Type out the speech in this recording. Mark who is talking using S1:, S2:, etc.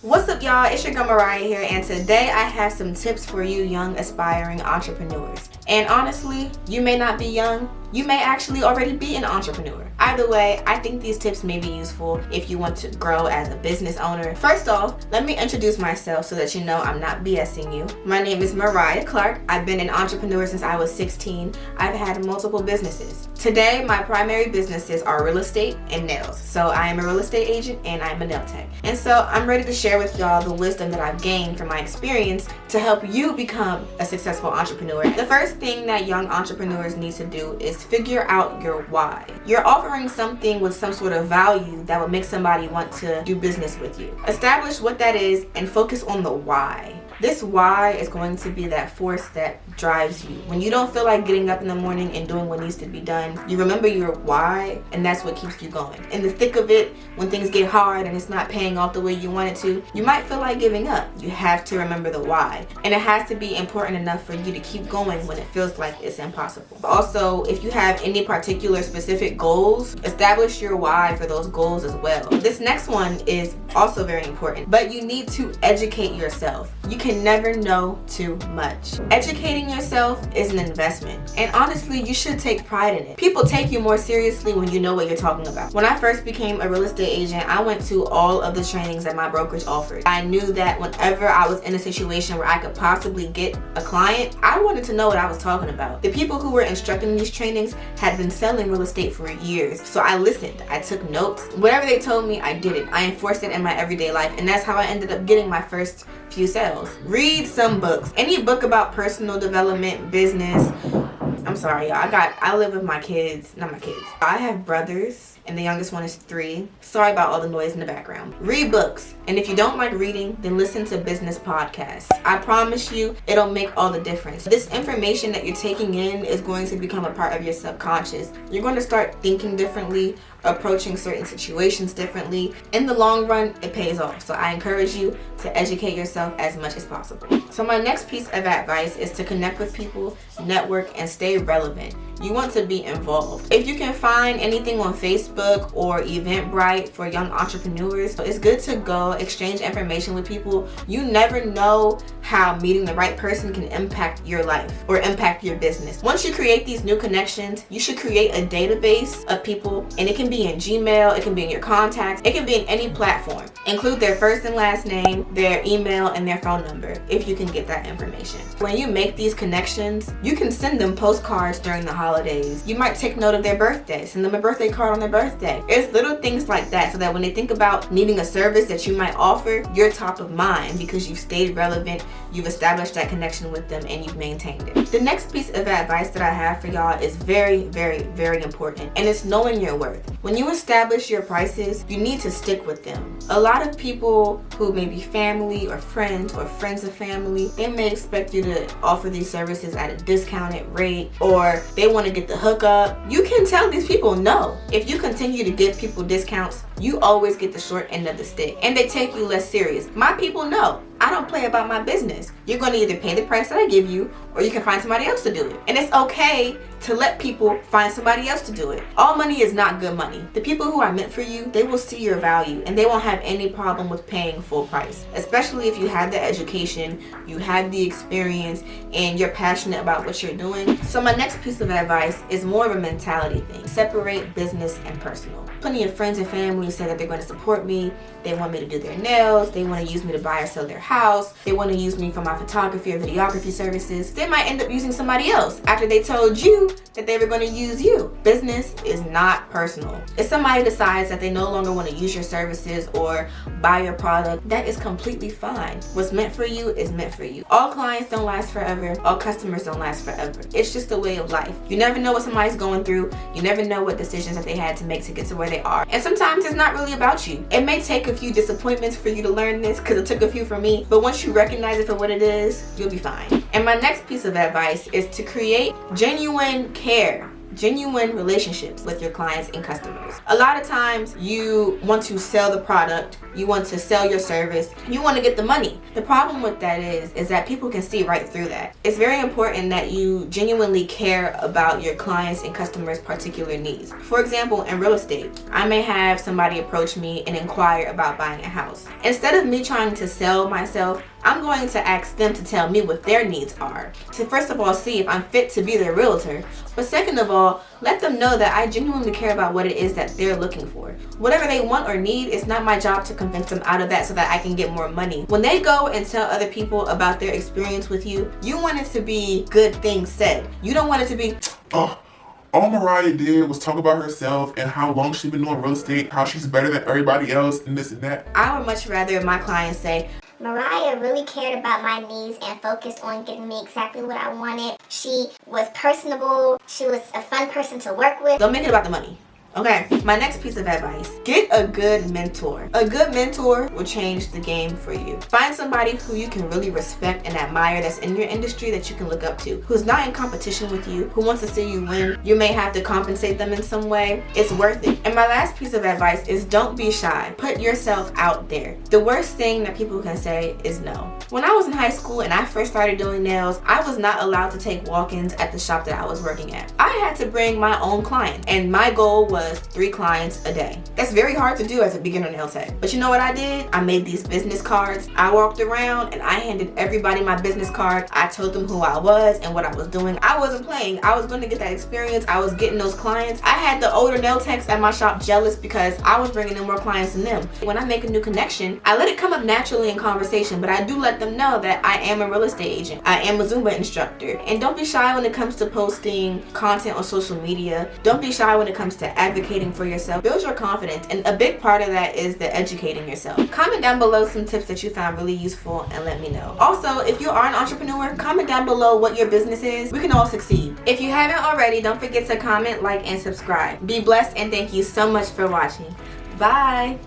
S1: What's up, y'all? It's your girl Mariah here, and today I have some tips for you young aspiring entrepreneurs. And honestly, you may not be young, you may actually already be an entrepreneur. Either way, I think these tips may be useful if you want to grow as a business owner. First off, let me introduce myself so that you know I'm not BSing you. My name is Mariah Clark. I've been an entrepreneur since I was 16. I've had multiple businesses. Today, my primary businesses are real estate and nails. So I am a real estate agent and I'm a nail tech. And so I'm ready to share with y'all the wisdom that I've gained from my experience to help you become a successful entrepreneur. The first thing that young entrepreneurs need to do is figure out your why. You're offering something with some sort of value that would make somebody want to do business with you. Establish what that is and focus on the why. This why is going to be that force that drives you. When you don't feel like getting up in the morning and doing what needs to be done, you remember your why, and that's what keeps you going. In the thick of it, when things get hard and it's not paying off the way you want it to, you might feel like giving up. You have to remember the why. And it has to be important enough for you to keep going when it feels like it's impossible. Also, if you have any particular specific goals, establish your why for those goals as well. This next one is also very important, but you need to educate yourself. You can never know too much. Educating yourself is an investment, and honestly, you should take pride in it. People take you more seriously when you know what you're talking about. When I first became a real estate agent, I went to all of the trainings that my brokerage offered. I knew that whenever I was in a situation where I could possibly get a client, I wanted to know what I was talking about. The people who were instructing these trainings had been selling real estate for years, so I listened. I took notes. Whatever they told me, I did it. I enforced it in my everyday life, and that's how I ended up getting my first few sales. Read some books. Any book about personal development, business. I'm sorry, y'all. I live with my kids. Not my kids. I have brothers, and the youngest one is 3. Sorry about all the noise in the background. Read books. And if you don't like reading, then listen to business podcasts. I promise you, it'll make all the difference. This information that you're taking in is going to become a part of your subconscious. You're going to start thinking differently, approaching certain situations differently. In the long run, it pays off. So I encourage you to educate yourself as much as possible. So my next piece of advice is to connect with people, network, and stay relevant. You want to be involved. If you can find anything on Facebook or Eventbrite for young entrepreneurs, it's good to go exchange information with people. You never know how meeting the right person can impact your life or impact your business. Once you create these new connections, you should create a database of people, and it can be in Gmail, it can be in your contacts, it can be in any platform. Include their first and last name, their email, and their phone number if you can get that information. When you make these connections, you can send them postcards during the holidays. You might take note of their birthday, send them a birthday card on their birthday. It's little things like that so that when they think about needing a service that you might offer, you're top of mind because you've stayed relevant, you've established that connection with them, and you've maintained it. The next piece of advice that I have for y'all is very, very, very important, and it's knowing your worth. When you establish your prices, you need to stick with them. A lot of people who may be family or friends of family, they may expect you to offer these services at a discounted rate, or they want to get the hookup. You can tell these people no. If you continue to give people discounts, you always get the short end of the stick, and they take you less serious. My people know I don't play about my business. You're going to either pay the price that I give you, or you can find somebody else to do it. And it's okay to let people find somebody else to do it. All money is not good money. The people who are meant for you, they will see your value, and they won't have any problem with paying full price. Especially if you have the education, you have the experience, and you're passionate about what you're doing. So my next piece of advice is more of a mentality thing. Separate business and personal. Plenty of friends and family say that they're going to support me. They want me to do their nails. They want to use me to buy or sell their house. They want to use me for my photography or videography services. They might end up using somebody else after they told you that they were going to use you. Business is not personal. If somebody decides that they no longer want to use your services or buy your product, that is completely fine. What's meant for you is meant for you. All clients don't last forever. All customers don't last forever. It's just a way of life. You never know what somebody's going through. You never know what decisions that they had to make to get to where they are. And sometimes it's not really about you. It may take a few disappointments for you to learn this, because it took a few for me, but once you recognize it for what it is, you'll be fine. And my next piece of advice is to create genuine care, genuine relationships with your clients and customers. A lot of times you want to sell the product, you want to sell your service, you want to get the money. The problem with that is that people can see right through that. It's very important that you genuinely care about your clients and customers' particular needs. For example, in real estate, I may have somebody approach me and inquire about buying a house. Instead of me trying to sell myself, I'm going to ask them to tell me what their needs are. To first of all see if I'm fit to be their realtor, but second of all, let them know that I genuinely care about what it is that they're looking for. Whatever they want or need, it's not my job to convince them out of that so that I can get more money. When they go and tell other people about their experience with you, you want it to be good things said. You don't want it to be,
S2: all Mariah did was talk about herself and how long she's been doing real estate, how she's better than everybody else, and this and that.
S1: I would much rather my clients say,
S3: Mariah really cared about my needs and focused on giving me exactly what I wanted. She was personable. She was a fun person to work with.
S1: Don't make it about the money. Okay, my next piece of advice, get a good mentor. A good mentor will change the game for you. Find somebody who you can really respect and admire that's in your industry that you can look up to, who's not in competition with you, who wants to see you win. You may have to compensate them in some way. It's worth it. And my last piece of advice is don't be shy. Put yourself out there. The worst thing that people can say is no. When I was in high school and I first started doing nails, I was not allowed to take walk-ins at the shop that I was working at. I had to bring my own clients, and my goal was 3 clients a day. That's very hard to do as a beginner nail tech. But you know what I did? I made these business cards. I walked around and I handed everybody my business card. I told them who I was and what I was doing. I wasn't playing. I was going to get that experience. I was getting those clients. I had the older nail techs at my shop jealous because I was bringing in more clients than them. When I make a new connection, I let it come up naturally in conversation, but I do let them know that I am a real estate agent. I am a Zumba instructor. And don't be shy when it comes to posting content on social media. Don't be shy when it comes to advocating for yourself. Build your confidence, and a big part of that is the educating yourself. Comment down below some tips that you found really useful and let me know. Also, if you are an entrepreneur, comment down below what your business is. We can all succeed. If you haven't already, don't forget to comment, like, and subscribe. Be blessed, and thank you so much for watching. Bye.